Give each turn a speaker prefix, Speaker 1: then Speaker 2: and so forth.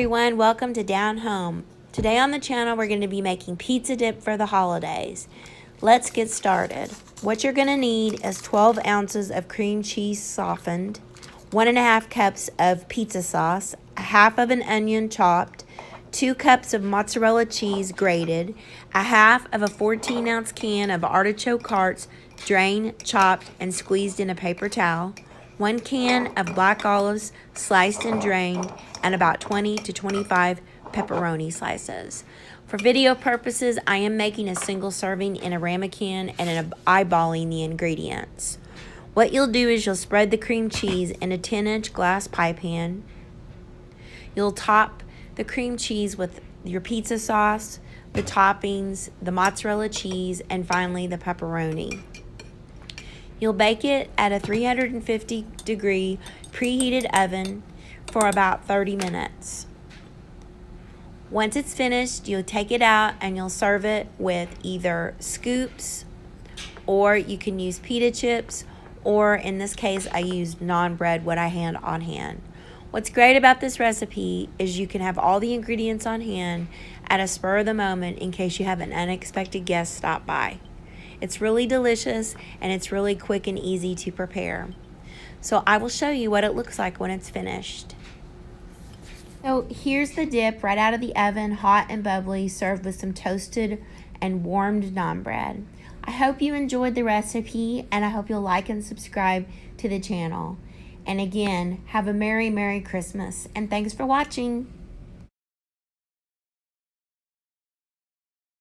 Speaker 1: everyone, welcome to Down Home. Today on the channel we're going to be making pizza dip for the holidays. Let's get started. What you're going to need is 12 ounces of cream cheese softened, 1.5 cups of pizza sauce, a half of an onion chopped, 2 cups of mozzarella cheese grated, a half of a 14-ounce can of artichoke hearts drained, chopped, and squeezed in a paper towel, 1 can of black olives sliced and drained, and about 20 to 25 pepperoni slices. For video purposes, I am making a single serving in a ramekin and eyeballing the ingredients. What you'll do is you'll spread the cream cheese in a 10-inch glass pie pan. You'll top the cream cheese with your pizza sauce, the toppings, the mozzarella cheese, and finally the pepperoni. You'll bake it at a 350-degree preheated oven for about 30 minutes. Once it's finished, you'll take it out and you'll serve it with either scoops, or you can use pita chips, or in this case I used naan bread, what I had on hand. What's great about this recipe is you can have all the ingredients on hand at a spur of the moment in case you have an unexpected guest stop by. It's really delicious and it's really quick and easy to prepare. So I will show you what it looks like when it's finished. So here's the dip right out of the oven, hot and bubbly, served with some toasted and warmed naan bread. I hope you enjoyed the recipe, and I hope you'll like and subscribe to the channel. And again, have a Merry Christmas, and thanks for watching.